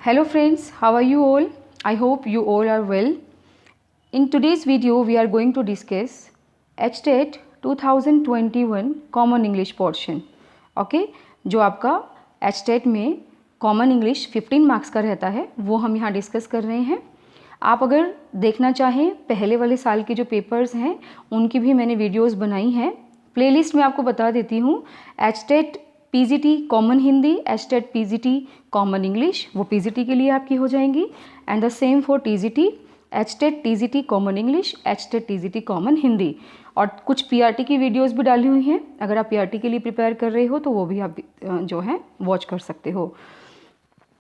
Hello friends, how are you all? I hope you all are well. In today's video, we are going to discuss HTET 2021 Common English portion. Okay, जो आपका HTET में Common English 15 marks का रहता है वो हम यहाँ discuss कर रहे हैं. आप अगर देखना चाहें पहले वाले साल के जो पेपर्स हैं उनकी भी मैंने वीडियोस बनाई हैं. प्लेलिस्ट में आपको बता देती हूँ. HTET PGT common Hindi, HTET PGT common English, वो PGT के लिए आपकी हो जाएंगी. And the same for TGT, HTET TGT common English, HTET TGT common Hindi. और कुछ PRT की वीडियोस भी डाली हुई हैं. अगर आप PRT के लिए प्रिपेयर कर रहे हो तो वो भी आप जो है वॉच कर सकते हो.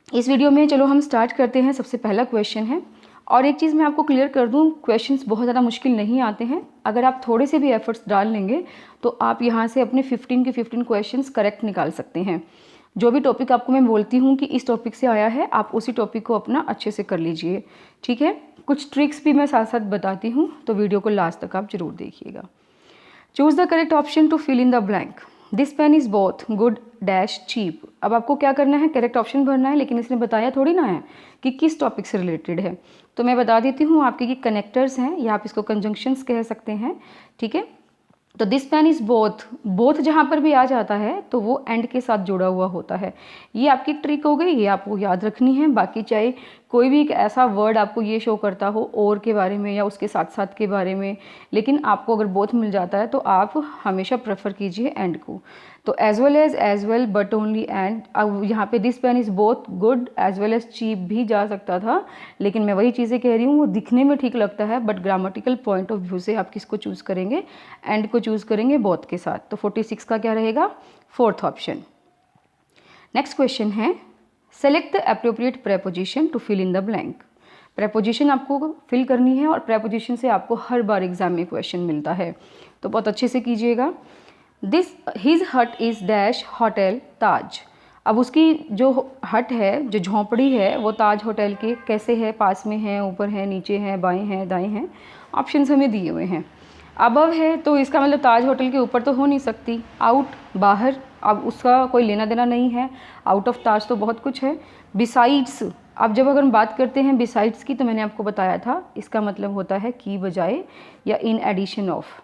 इस वीडियो में चलो हम स्टार्ट करते हैं. सबसे पहला क्वेश्चन है, और एक चीज़ मैं आपको क्लियर कर दूं, क्वेश्चंस बहुत ज़्यादा मुश्किल नहीं आते हैं. अगर आप थोड़े से भी एफर्ट्स डाल लेंगे तो आप यहाँ से अपने 15 के 15 क्वेश्चंस करेक्ट निकाल सकते हैं. जो भी टॉपिक आपको मैं बोलती हूँ कि इस टॉपिक से आया है, आप उसी टॉपिक को अपना अच्छे से कर लीजिए. ठीक है, कुछ ट्रिक्स भी मैं साथ साथ बताती हूँ, तो वीडियो को लास्ट तक आप जरूर देखिएगा. Choose the correct option to fill in the blank. This pen is both good dash cheap. अब आपको क्या करना है, करेक्ट ऑप्शन भरना है, लेकिन इसने बताया थोड़ी ना है कि किस टॉपिक से रिलेटेड है. तो मैं बता देती हूँ आपके कि कनेक्टर्स हैं, या आप इसको कंजंक्शंस कह सकते हैं. ठीक है, तो this pen is both. Both जहाँ पर भी आ जाता है तो वो एंड के साथ जुड़ा हुआ होता है. ये आपकी ट्रिक हो गई, ये आपको याद रखनी है. बाकी चाहे कोई भी एक ऐसा वर्ड आपको ये शो करता हो और के बारे में या उसके साथ साथ के बारे में, लेकिन आपको अगर बोथ मिल जाता है तो आप हमेशा प्रेफर कीजिए एंड को. तो as well but only and. अब यहाँ पे this pen is both good as well as cheap भी जा सकता था, लेकिन मैं वही चीज़ें कह रही हूँ, वो दिखने में ठीक लगता है but grammatical point of view से आप किसको चूज़ करेंगे, एंड को चूज़ करेंगे बोथ के साथ. तो 46 का क्या रहेगा, फोर्थ ऑप्शन. नेक्स्ट क्वेश्चन है, select the appropriate preposition to fill in the blank. Preposition आपको फिल करनी है और प्रेपोजिशन से आपको हर बार एग्जाम में क्वेश्चन मिलता है, तो बहुत अच्छे से कीजिएगा. दिस हिज हट इज़ डैश होटल ताज. अब उसकी जो हट है, जो झोंपड़ी है, वो ताज होटल के कैसे है, पास में है, ऊपर है, नीचे है, बाएं हैं, दाएं हैं. ऑप्शंस हमें दिए हुए हैं. अबव है तो इसका मतलब ताज होटल के ऊपर तो हो नहीं सकती. आउट, बाहर, अब उसका कोई लेना देना नहीं है. आउट ऑफ ताज तो बहुत कुछ है. बिसाइड्स, अब जब अगर हम बात करते हैं बिसाइड्स की, तो मैंने आपको बताया था इसका मतलब होता है की बजाय या इन एडिशन ऑफ.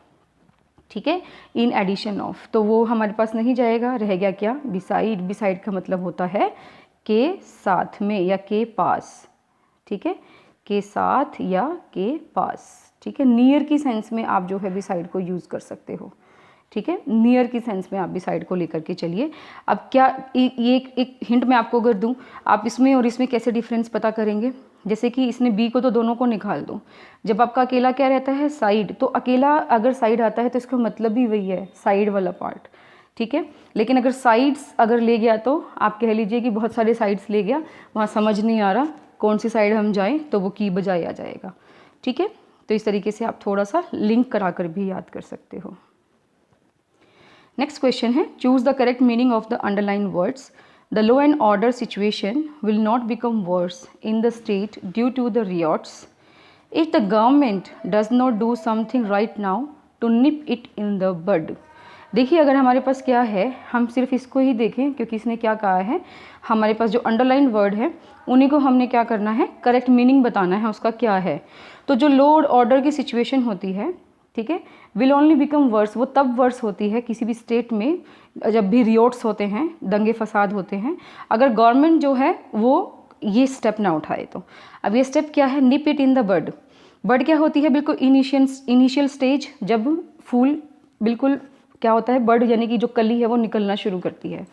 ठीक है, इन एडिशन ऑफ, तो वो हमारे पास नहीं जाएगा. रह गया क्या, बिसाइड. बिसाइड का मतलब होता है के साथ में या के पास. ठीक है, के साथ या के पास. ठीक है, नियर की सेंस में आप जो है बिसाइड को यूज़ कर सकते हो. ठीक है, नियर की सेंस में आप बिसाइड को लेकर के चलिए. अब क्या ये एक हिंट मैं आपको अगर दूं, आप इसमें और इसमें कैसे डिफरेंस पता करेंगे. जैसे कि इसने बी को तो दोनों को निकाल दो. जब आपका अकेला क्या रहता है, साइड, तो अकेला अगर साइड आता है तो इसका मतलब भी वही है, साइड वाला पार्ट. ठीक है, लेकिन अगर साइड्स अगर ले गया तो आप कह लीजिए कि बहुत सारे साइड्स ले गया, वहाँ समझ नहीं आ रहा कौन सी साइड हम जाएं, तो वो की बजाय आ जाएगा. ठीक है, तो इस तरीके से आप थोड़ा सा लिंक करा कर भी याद कर सकते हो. नेक्स्ट क्वेश्चन है, choose the correct meaning of the underline words. The law and order situation will not become worse in the state due to the riots. If the government does not do something right now to nip it in the bud. देखिए, अगर हमारे पास क्या है, हम सिर्फ इसको ही देखें क्योंकि इसने क्या कहा है, हमारे पास जो अंडरलाइन वर्ड है उन्हीं को हमने क्या करना है, करेक्ट मीनिंग बताना है उसका क्या है. तो जो लॉ और ऑर्डर की सिचुएशन होती है, ठीक है, विल ओनली बिकम वर्स, वो तब वर्स होती है किसी भी स्टेट में जब भी रियोट्स होते हैं, दंगे फसाद होते हैं, अगर गवर्नमेंट जो है वो ये स्टेप ना उठाए तो. अब ये स्टेप क्या है, निप इट इन द बड. बड क्या होती है, बिल्कुल इनिशियल स्टेज, जब फूल बिल्कुल क्या होता है, बड यानी कि जो कली है वो निकलना शुरू करती है.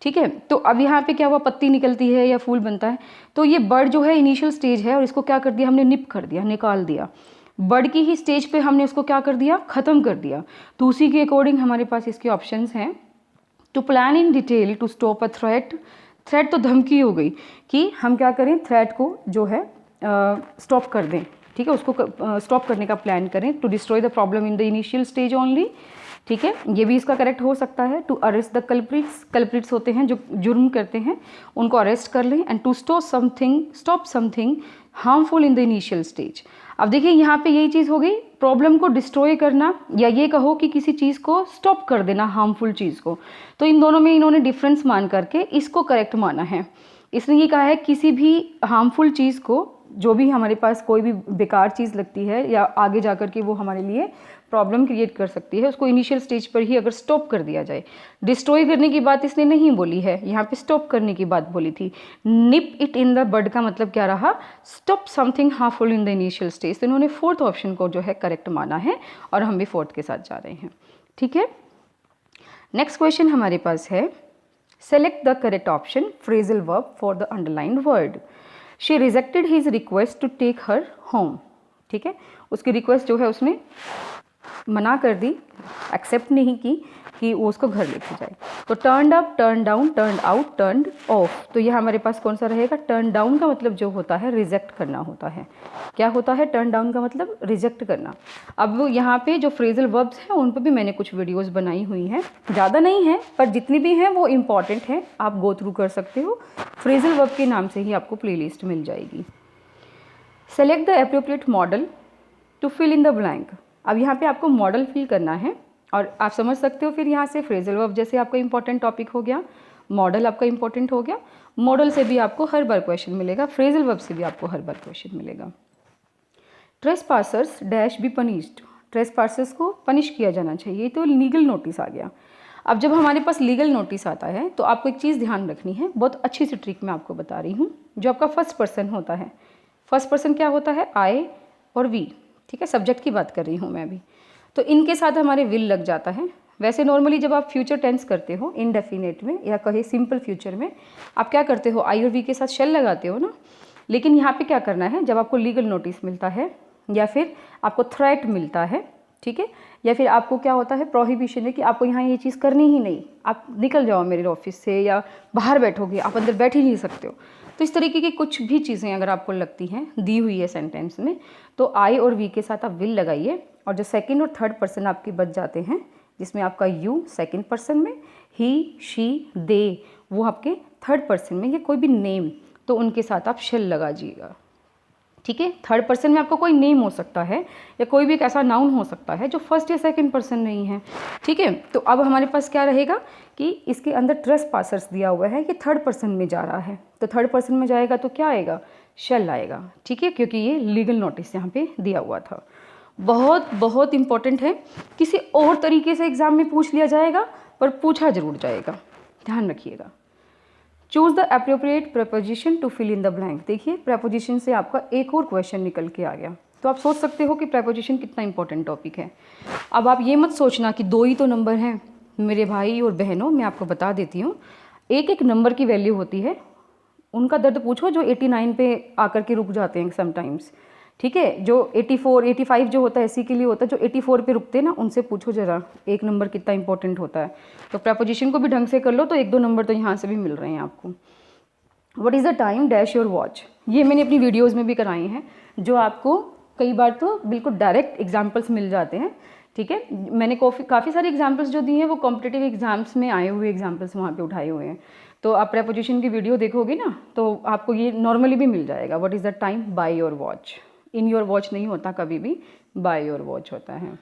ठीक है, तो अब यहाँ पे क्या हुआ, पत्ती निकलती है या फूल बनता है, तो ये बर्ड जो है इनिशियल स्टेज है और इसको क्या कर दिया हमने, निप कर दिया, निकाल दिया. बर्ड की ही स्टेज पे हमने उसको क्या कर दिया, ख़त्म कर दिया. तो उसी के अकॉर्डिंग हमारे पास इसके ऑप्शंस हैं. To plan in detail to stop a threat. Threat तो धमकी हो गई कि हम क्या करें, थ्रेट को जो है स्टॉप कर दें. ठीक है, उसको स्टॉप करने का प्लान करें. To destroy the problem in the initial stage only. ठीक है, ये भी इसका करेक्ट हो सकता है. To arrest the culprits. Culprits होते हैं जो जुर्म करते हैं, उनको अरेस्ट कर लें. And to stop something harmful in the initial stage. अब देखिए यहाँ पे यही चीज़ हो गई, प्रॉब्लम को डिस्ट्रॉय करना, या ये कहो कि किसी चीज़ को स्टॉप कर देना, हार्मफुल चीज़ को. तो इन दोनों में इन्होंने डिफरेंस मान करके इसको करेक्ट माना है. इसने ये कहा है किसी भी हार्मफुल चीज़ को, जो भी हमारे पास कोई भी बेकार चीज़ लगती है या आगे जाकर के वो हमारे लिए प्रॉब्लम क्रिएट कर सकती है, उसको इनिशियल स्टेज पर ही अगर स्टॉप कर दिया जाए। डिस्ट्रॉय करने की बात इसने नहीं बोली है, यहाँ पे स्टॉप करने की बात बोली थी। निप इट इन द बड का मतलब क्या रहा, stop something harmful in the initial stage. तो इन्होंने फोर्थ ऑप्शन को जो है करेक्ट माना है और हम भी फोर्थ के साथ जा रहे हैं। ठीक है, नेक्स्ट क्वेश्चन हमारे पास है, select the correct option phrasal verb for the underlined word. She rejected his request to take her home. ठीक है, उसकी रिक्वेस्ट जो है उसने मना कर दी, एक्सेप्ट नहीं की कि वो उसको घर लेके जाए। तो turn up, turn down, turn out, turn off. तो यह हमारे पास कौन सा रहेगा, टर्न डाउन का मतलब जो होता है रिजेक्ट करना होता है। क्या होता है टर्न डाउन का मतलब, रिजेक्ट करना। अब यहाँ पे जो फ्रेजल वर्ब्स हैं उन पर भी मैंने कुछ वीडियोस बनाई हुई हैं, ज़्यादा नहीं है पर जितनी भी हैं वो इम्पॉर्टेंट हैं, आप गो थ्रू कर सकते हो। फ्रेजल वर्ब के नाम से ही आपको प्लेलिस्ट मिल जाएगी। Select the appropriate modal to fill in the blank. अब यहाँ पे आपको मॉडल फिल करना है और आप समझ सकते हो फिर यहाँ से फ्रेजल वर्ब जैसे आपका इंपॉर्टेंट टॉपिक हो गया, मॉडल आपका इंपॉर्टेंट हो गया। मॉडल से भी आपको हर बार क्वेश्चन मिलेगा, फ्रेजल वर्ब से भी आपको हर बार क्वेश्चन मिलेगा। ट्रेसपासर्स डैश बी पनिश्ड। ट्रेसपासर्स को पनिश किया जाना चाहिए, तो लीगल नोटिस आ गया। अब जब हमारे पास लीगल नोटिस आता है तो आपको एक चीज़ ध्यान रखनी है, बहुत अच्छी सी ट्रिक मैं आपको बता रही हूँ। जो आपका फर्स्ट पर्सन होता है, फर्स्ट पर्सन क्या होता है, आई और वी। ठीक है, सब्जेक्ट की बात कर रही हूँ मैं अभी। तो इनके साथ हमारे विल लग जाता है। वैसे नॉर्मली जब आप फ्यूचर टेंस करते हो इनडेफिनेट में या कहे सिंपल फ्यूचर में, आप क्या करते हो, आई और वी के साथ शेल लगाते हो ना। लेकिन यहाँ पे क्या करना है, जब आपको लीगल नोटिस मिलता है या फिर आपको थ्रेट मिलता है, ठीक है, या फिर आपको क्या होता है, प्रोहिबिशन है कि आपको यहाँ ये चीज़ करनी ही नहीं, आप निकल जाओ मेरे ऑफिस से या बाहर बैठोगे, आप अंदर बैठ ही नहीं सकते हो। तो इस तरीके की कुछ भी चीज़ें अगर आपको लगती हैं दी हुई है सेंटेंस में, तो आई और वी के साथ आप विल लगाइए और जो सेकंड और थर्ड पर्सन आपके बच जाते हैं, जिसमें आपका यू सेकंड पर्सन में, ही, शी, दे वो आपके थर्ड पर्सन में, या कोई भी नेम, तो उनके साथ आप शेल लगा दीजिएगा। ठीक है, थर्ड पर्सन में आपका कोई नेम हो सकता है या कोई भी एक ऐसा नाउन हो सकता है जो फर्स्ट या सेकंड पर्सन नहीं है। ठीक है, तो अब हमारे पास क्या रहेगा कि इसके अंदर ट्रेसपासर्स दिया हुआ है कि थर्ड पर्सन में जा रहा है, तो थर्ड पर्सन में जाएगा तो क्या आएगा, शेल आएगा। ठीक है, क्योंकि ये लीगल नोटिस यहाँ पे दिया हुआ था। बहुत बहुत इंपॉर्टेंट है, किसी और तरीके से एग्जाम में पूछ लिया जाएगा पर पूछा जरूर जाएगा, ध्यान रखिएगा। Choose the appropriate preposition to fill in the blank. देखिए प्रपोजिशन से आपका एक और क्वेश्चन निकल के आ गया, तो आप सोच सकते हो कि प्रपोजिशन कितना इंपॉर्टेंट टॉपिक है। अब आप ये मत सोचना कि दो ही तो नंबर हैं मेरे भाई और बहनों, मैं आपको बता देती हूँ, एक एक नंबर की वैल्यू होती है। उनका दर्द पूछो जो 89 पे आकर के रुक जाते हैं समटाइम्स। ठीक है, जो 84 85 जो होता है इसी के लिए होता है, जो 84 पे रुकते हैं ना उनसे पूछो जरा एक नंबर कितना इंपॉर्टेंट होता है। तो प्रपोजिशन को भी ढंग से कर लो तो एक दो नंबर तो यहाँ से भी मिल रहे हैं आपको। What is the time dash your watch, ये मैंने अपनी वीडियोज़ में भी कराई हैं, जो आपको कई बार तो बिल्कुल डायरेक्ट एग्जाम्पल्स मिल जाते हैं। ठीक है, मैंने काफ़ी सारी एग्जाम्पल्स जो दी हैं वो कॉम्पिटिटिव एग्जाम्स में आए हुए एग्जाम्पल्स वहाँ पे उठाए हुए हैं। तो आप प्रपोजिशन की वीडियो देखोगे ना तो आपको ये नॉर्मली भी मिल जाएगा। What is the time by your watch, in your watch नहीं होता कभी भी, बाय योर वॉच होता है।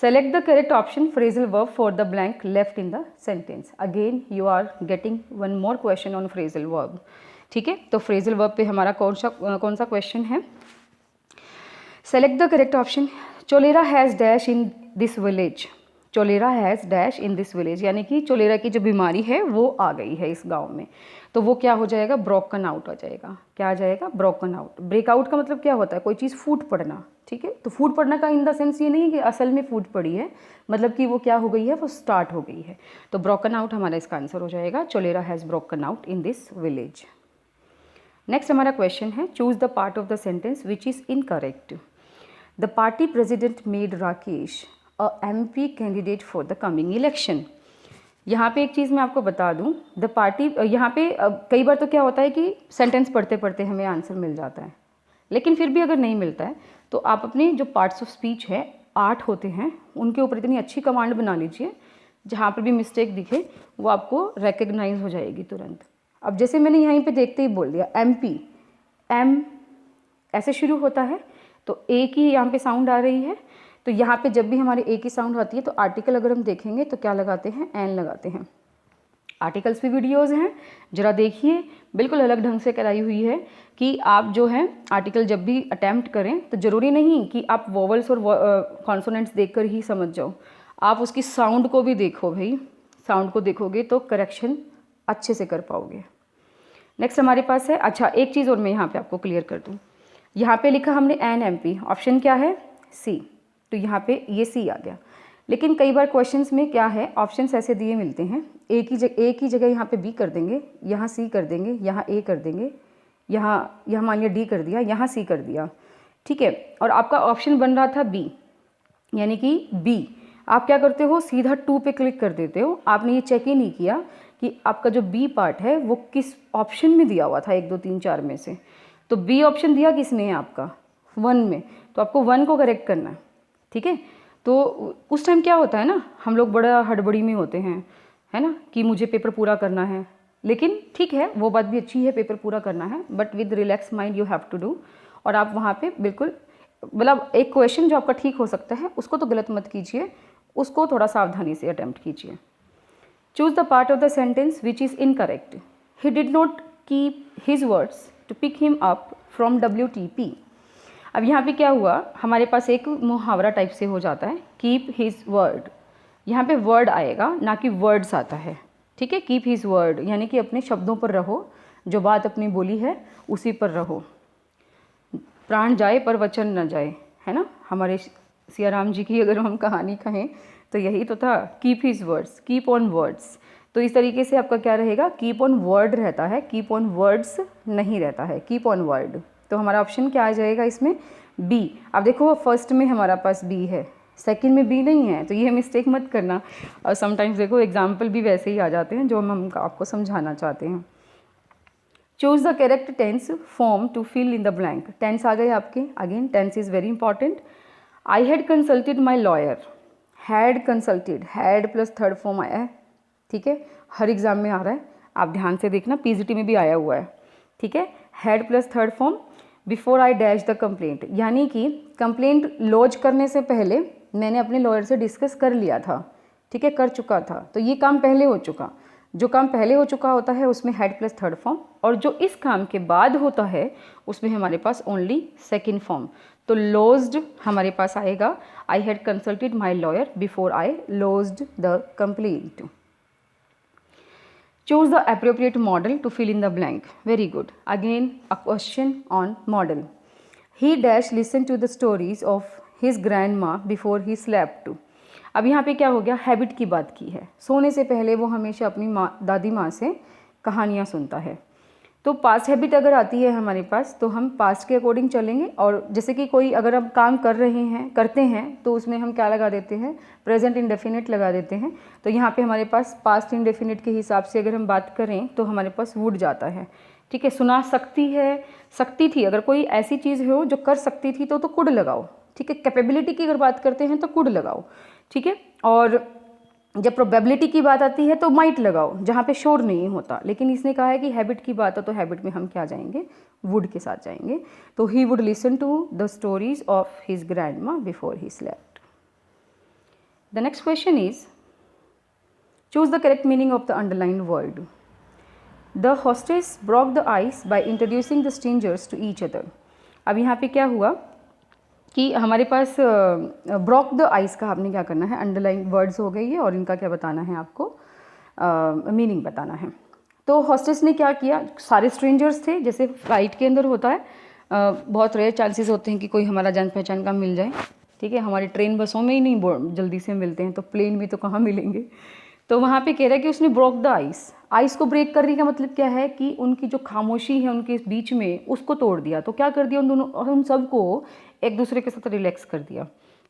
Select the correct option phrasal verb for the blank left in the sentence. Again you are getting one more question on phrasal verb. ठीक है, तो phrasal verb पे हमारा कौन सा क्वेश्चन है। Select the correct option. Cholera has dash in this village. Cholera has dash in this village, यानी कि चोलेरा की जो बीमारी है वो आ गई है इस गांव में, तो वो क्या हो जाएगा, ब्रोकन आउट हो जाएगा। क्या आ जाएगा, ब्रोकन आउट। ब्रेकआउट का मतलब क्या होता है, कोई चीज़ फूट पड़ना। ठीक है, तो फूट पड़ना का इन द सेंस ये नहीं है कि असल में फूट पड़ी है, मतलब कि वो क्या हो गई है, वो स्टार्ट हो गई है। तो ब्रोकन आउट हमारा इसका आंसर हो जाएगा, cholera has broken out in this village. Next हमारा क्वेश्चन है, choose the part of the sentence which is incorrect. The party president made Rakesh a MP candidate for the coming election. यहाँ पे एक चीज़ मैं आपको बता दूँ, द पार्टी, यहाँ पे कई बार तो क्या होता है कि सेंटेंस पढ़ते पढ़ते हमें आंसर मिल जाता है, लेकिन फिर भी अगर नहीं मिलता है तो आप अपने जो पार्ट्स ऑफ स्पीच है 8 होते हैं, उनके ऊपर इतनी अच्छी कमांड बना लीजिए जहाँ पर भी मिस्टेक दिखे वो आपको रिकग्नाइज हो जाएगी तुरंत। अब जैसे मैंने यहीं पे देखते ही बोल दिया MP, M ऐसे शुरू होता है, तो ए की यहाँ पे साउंड आ रही है, तो यहाँ पे जब भी हमारे ए की साउंड आती है तो आर्टिकल अगर हम देखेंगे तो क्या लगाते हैं, एन लगाते हैं। आर्टिकल्स भी वीडियोज़ हैं, ज़रा देखिए, बिल्कुल अलग ढंग से कराई हुई है कि आप जो है आर्टिकल जब भी अटैम्प्ट करें तो ज़रूरी नहीं कि आप वोवल्स और कॉन्सोनेंट्स देखकर ही समझ जाओ, आप उसकी साउंड को भी देखो भाई, साउंड को देखोगे तो करेक्शन अच्छे से कर पाओगे। नेक्स्ट हमारे पास है, अच्छा एक चीज़ और मैं यहाँ पे आपको क्लियर कर दूँ, यहाँ पे लिखा हमने NMP, ऑप्शन क्या है सी, तो यहाँ पे ये सी आ गया। लेकिन कई बार क्वेश्चंस में क्या है, ऑप्शंस ऐसे दिए मिलते हैं, एक ही जगह यहाँ पे बी कर देंगे, यहाँ सी कर देंगे, यहाँ ए कर देंगे, यहाँ मान लिया डी कर दिया, यहाँ सी कर दिया, ठीक है, और आपका ऑप्शन बन रहा था बी, यानी कि बी, आप क्या करते हो सीधा 2 पे क्लिक कर देते हो, आपने ये चेक ही नहीं किया कि आपका जो बी पार्ट है वो किस ऑप्शन में दिया हुआ था 1 2 3 4 में से, तो बी ऑप्शन दिया किसने है आपका 1 में, तो आपको 1 को करेक्ट करना है, ठीक है। तो उस टाइम क्या होता है ना, हम लोग बड़ा हड़बड़ी में होते हैं, है ना, कि मुझे पेपर पूरा करना है, लेकिन ठीक है वो बात भी अच्छी है, पेपर पूरा करना है, but with relax mind you have to do, और आप वहाँ पे बिल्कुल मतलब एक क्वेश्चन जो आपका ठीक हो सकता है उसको तो गलत मत कीजिए, उसको थोड़ा सावधानी से अटैम्प्ट कीजिए। Choose the part of the sentence which is incorrect. He did not keep his words to pick him up from WTP। अब यहाँ पे क्या हुआ, हमारे पास एक मुहावरा टाइप से हो जाता है, कीप हिज वर्ड, यहाँ पे वर्ड आएगा ना कि वर्ड्स आता है, ठीक है। कीप हिज वर्ड यानी कि अपने शब्दों पर रहो, जो बात अपनी बोली है उसी पर रहो, प्राण जाए पर वचन न जाए, है ना, हमारे सिया राम जी की अगर हम कहानी कहें तो यही तो था, keep his words, keep on words, तो इस तरीके से आपका क्या रहेगा, कीप ऑन वर्ड रहता है, कीप ऑन वर्ड्स नहीं रहता है, कीप ऑन वर्ड। तो हमारा ऑप्शन क्या आ जाएगा इसमें, बी। अब देखो फर्स्ट में हमारा पास बी है, सेकंड में बी नहीं है, तो ये मिस्टेक मत करना, और समटाइम्स देखो एग्जाम्पल भी वैसे ही आ जाते हैं जो हम आपको समझाना चाहते हैं। Choose the correct tense form to fill in the blank. Tense आ गए आपके, again tense is very important. I had consulted my lawyer, had consulted, had plus third form आया है, ठीक है, हर एग्जाम में आ रहा है, आप ध्यान से देखना, PGT में भी आया हुआ है, ठीक है, had plus third form. Before I dash the complaint, यानी कि कंप्लेंट लॉन्च करने से पहले मैंने अपने लॉयर से डिस्कस कर लिया था, ठीक है, कर चुका था, तो ये काम पहले हो चुका, जो काम पहले हो चुका होता है उसमें हैड प्लस थर्ड फॉर्म, और जो इस काम के बाद होता है उसमें हमारे पास ओनली सेकेंड फॉर्म, तो लॉज्ड हमारे पास आएगा, आई had consulted my lawyer before I lodged the complaint. Choose the appropriate model to fill in the blank. Very good. Again, a question on model. He dash listened to the stories of his grandma before he slept. अब यहाँ पे क्या हो गया, habit की बात की है, सोने से पहले वो हमेशा अपनी दादी माँ से कहानियाँ सुनता है। तो पास्ट हैबिट अगर आती है हमारे पास तो हम पास्ट के अकॉर्डिंग चलेंगे, और जैसे कि कोई अगर हम काम कर रहे हैं, करते हैं, तो उसमें हम क्या लगा देते हैं, प्रेजेंट इंडेफिनिट लगा देते हैं, तो यहाँ पे हमारे पास पास्ट इंडेफिनिट के हिसाब से अगर हम बात करें तो हमारे पास वुड जाता है, ठीक है। सुना सकती है, सकती थी, अगर कोई ऐसी चीज़ हो जो कर सकती थी तो कुड लगाओ, ठीक है। कैपेबिलिटी की अगर बात करते हैं तो कुड लगाओ, ठीक है, और जब प्रोबेबिलिटी की बात आती है तो माइट लगाओ जहाँ पे श्योर नहीं होता, लेकिन इसने कहा है कि हैबिट की बात हो तो हैबिट में हम क्या जाएंगे, वुड के साथ जाएंगे, तो he would listen to the stories of his grandma before he slept. The next question is choose the correct meaning of the underline word. The hostess broke the ice by introducing the strangers to each other. अब यहाँ पे क्या हुआ कि हमारे पास broke the ice का आपने क्या करना है, अंडरलाइन वर्ड्स हो गई है और इनका क्या बताना है आपको, मीनिंग बताना है। तो हॉस्टेस ने क्या किया, सारे स्ट्रेंजर्स थे, जैसे फ्लाइट के अंदर होता है, बहुत रेयर चांसेस होते हैं कि कोई हमारा जान पहचान का मिल जाए, ठीक है, हमारी ट्रेन बसों में ही नहीं जल्दी से मिलते हैं, तो प्लेन में तो कहाँ मिलेंगे। तो वहाँ पे कह रहा है कि उसने ब्रोक द आइस, आइस को ब्रेक करने का मतलब क्या है कि उनकी जो खामोशी है उनके बीच में उसको तोड़ दिया, तो क्या कर दिया उन दोनों, उन सबको एक दूसरे के साथ रिलैक्स कर दिया,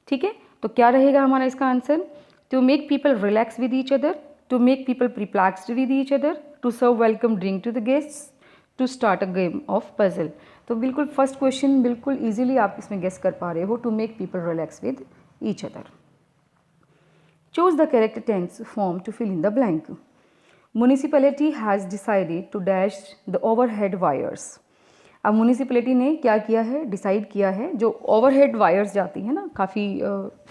ठीक है। तो क्या रहेगा हमारा इसका answer, to make people relax with each other, to make people perplexed with each other, to serve welcome drink to the guests, to start a game of puzzle. तो बिल्कुल फर्स्ट क्वेश्चन बिल्कुल ईजिली आप इसमें guess कर पा रहे हो, to make people relax with each other. Choose the correct tense form to fill in the blank. Municipality has decided to dash the overhead wires. अब म्यूनिसिपैलिटी ने क्या किया है, डिसाइड किया है, जो ओवरहेड वायर्स जाती हैं ना, काफ़ी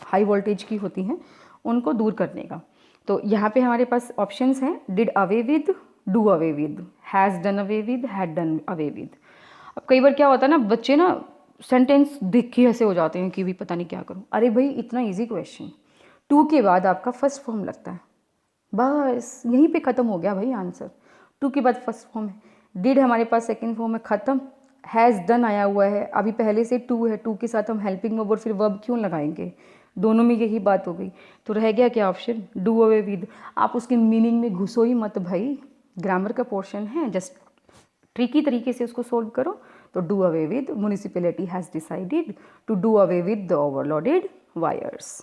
हाई वोल्टेज की होती हैं, उनको दूर करने का। तो यहाँ पे हमारे पास ऑप्शंस हैं did away with, do away with, has done away with, had done away with. अब कई बार क्या होता है ना, बच्चे ना सेंटेंस देख के ऐसे हो जाते हैं कि भी पता नहीं क्या करूँ। अरे भाई इतना इजी क्वेश्चन, टू के बाद आपका फर्स्ट फॉर्म लगता है, बस यहीं पे ख़त्म हो गया भाई आंसर। टू के बाद फर्स्ट फॉर्म है, डिड हमारे पास सेकंड फॉर्म है, ख़त्म। हैज़ डन आया हुआ है, अभी पहले से टू है, टू के साथ हम हेल्पिंग वर्ब और फिर वर्ब क्यों लगाएंगे, दोनों में यही बात हो गई। तो रह गया क्या ऑप्शन, डू अवे विद। आप उसके मीनिंग में घुसो ही मत भाई, ग्रामर का पोर्शन है, जस्ट ट्रिकी तरीके से उसको सोल्व करो। तो do away with, municipality has decided to do away with the overloaded wires.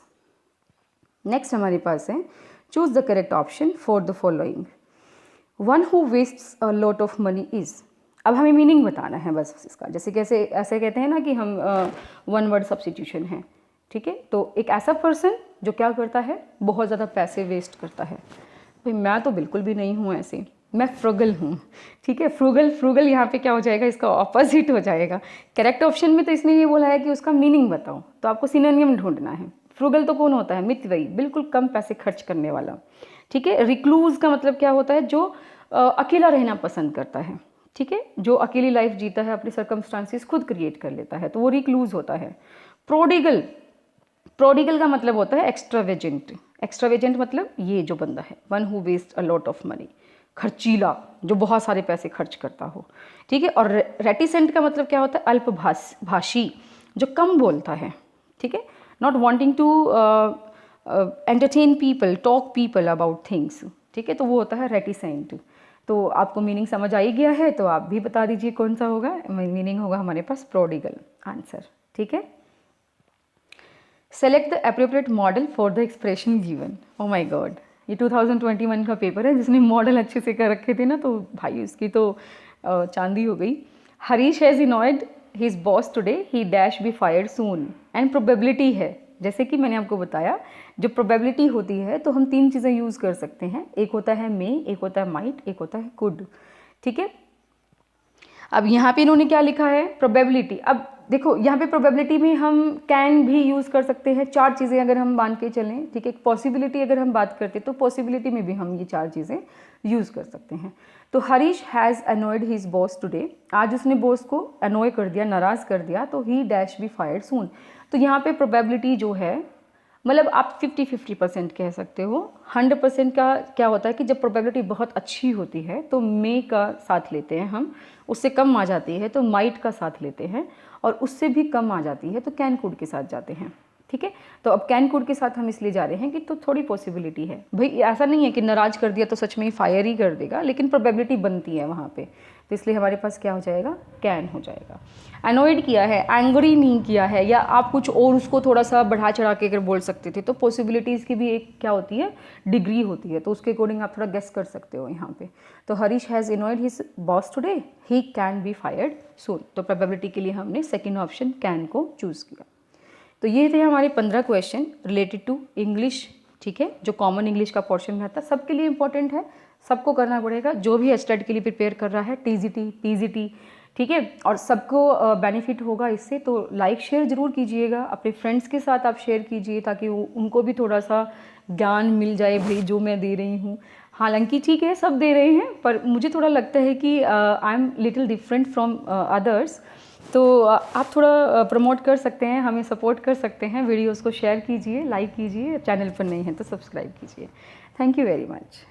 Next हमारे पास है choose the correct option for the following. One who wastes a lot of money is. अब हमें मीनिंग बताना है बस इसका, जैसे कैसे ऐसे कहते हैं ना कि हम वन वर्ड सब्स्टिट्यूशन है, ठीक है। तो एक ऐसा पर्सन जो क्या करता है, बहुत ज़्यादा पैसे वेस्ट करता है। भाई मैं तो बिल्कुल भी नहीं हूँ ऐसे, मैं फ्रुगल हूँ, ठीक है। फ्रुगल फ्रुगल यहाँ पे क्या हो जाएगा, इसका ऑपोजिट हो जाएगा। करेक्ट ऑप्शन में तो इसने ये बोला है कि उसका मीनिंग बताओ, तो आपको सिनोनिम ढूंढना है। फ्रुगल तो कौन होता है, मितव्ययी, बिल्कुल कम पैसे खर्च करने वाला, ठीक है। रिक्लूज का मतलब क्या होता है, जो अकेला रहना पसंद करता है, ठीक है, जो अकेली लाइफ जीता है, अपने सर्कमस्टांसिस खुद क्रिएट कर लेता है, तो वो रिक्लूज होता है। प्रोडिगल, प्रोडिगल का मतलब होता है एक्स्ट्रावेजेंट। एक्स्ट्रावेजेंट मतलब ये जो बंदा है, one who waste a lot of money, खर्चीला, जो बहुत सारे पैसे खर्च करता हो, ठीक है। और रेटिसेंट का मतलब क्या होता है, अल्पभाषी, जो कम बोलता है, ठीक है। Not wanting to entertain people, talk people about things, ठीक है, तो वो होता है रेटिसेंट। तो आपको मीनिंग समझ आ ही गया है, तो आप भी बता दीजिए कौन सा होगा। मीनिंग होगा हमारे पास प्रोडिगल आंसर, ठीक है। Select the appropriate model for the expression given. Oh my God, ये 2021 का पेपर है, जिसने मॉडल अच्छे से कर रखे थे ना, तो भाई उसकी तो चांदी हो गई। Harish has annoyed his boss today, he dash be fired soon. And probability है, जैसे कि मैंने आपको बताया, जो प्रोबेबिलिटी होती है तो हम तीन चीज़ें यूज़ कर सकते हैं, एक होता है मे, एक होता है माइट, एक होता है कुड, ठीक है। अब यहाँ पे इन्होंने क्या लिखा है, प्रोबेबिलिटी। अब देखो यहाँ पे प्रोबेबिलिटी में हम कैन भी यूज़ कर सकते हैं, चार चीज़ें अगर हम मान के चलें, ठीक है। पॉसिबिलिटी अगर हम बात करते तो पॉसिबिलिटी में भी हम ये चार चीज़ें यूज़ कर सकते हैं। तो Harish has annoyed his boss today, आज उसने बॉस को अनॉय कर दिया, नाराज़ कर दिया, तो ही डैश बी फायर्ड सून। तो यहाँ पे प्रोबेबिलिटी जो है, मतलब आप 50-50% कह सकते हो। 100% का क्या होता है कि जब प्रोबेबिलिटी बहुत अच्छी होती है तो मे का साथ लेते हैं हम, उससे कम आ जाती है तो माइट का साथ लेते हैं, और उससे भी कम आ जाती है तो कैन कुड के साथ जाते हैं, ठीक है। तो अब कैन कुड के साथ हम इसलिए जा रहे हैं कि तो थोड़ी पॉसिबिलिटी है भाई, ऐसा नहीं है कि नाराज कर दिया तो सच में ही फायर ही कर देगा, लेकिन प्रोबेबिलिटी बनती है वहाँ पे, तो इसलिए हमारे पास क्या हो जाएगा, कैन हो जाएगा। अनॉयड किया है, एंग्री नहीं किया है, या आप कुछ और उसको थोड़ा सा बढ़ा चढ़ा के अगर बोल सकते थे, तो पॉसिबिलिटीज़ की भी एक क्या होती है, डिग्री होती है, तो उसके अकॉर्डिंग आप थोड़ा गेस कर सकते हो यहाँ पे। तो Harish has annoyed his boss today, he can be fired soon. तो प्रोबेबिलिटी के लिए हमने सेकेंड ऑप्शन कैन को चूज़ किया। तो ये थे हमारे 15 क्वेश्चन रिलेटेड टू इंग्लिश, ठीक है, जो कॉमन इंग्लिश का पोर्शन रहता है, सबके लिए इंपॉर्टेंट है, सबको करना पड़ेगा, जो भी एचटेट के लिए प्रिपेयर कर रहा है, टीजीटी, पीजीटी, ठीक है, और सबको बेनिफिट होगा इससे। तो लाइक शेयर ज़रूर कीजिएगा, अपने फ्रेंड्स के साथ आप शेयर कीजिए, ताकि उनको भी थोड़ा सा ज्ञान मिल जाए भाई, जो मैं दे रही हूँ। हालांकि ठीक है सब दे रहे हैं, पर मुझे थोड़ा लगता है कि I am little different from others, तो आप थोड़ा प्रमोट कर सकते हैं, हमें सपोर्ट कर सकते हैं, वीडियोस को शेयर कीजिए, लाइक कीजिए, चैनल पर नहीं है तो सब्सक्राइब कीजिए। Thank you very much.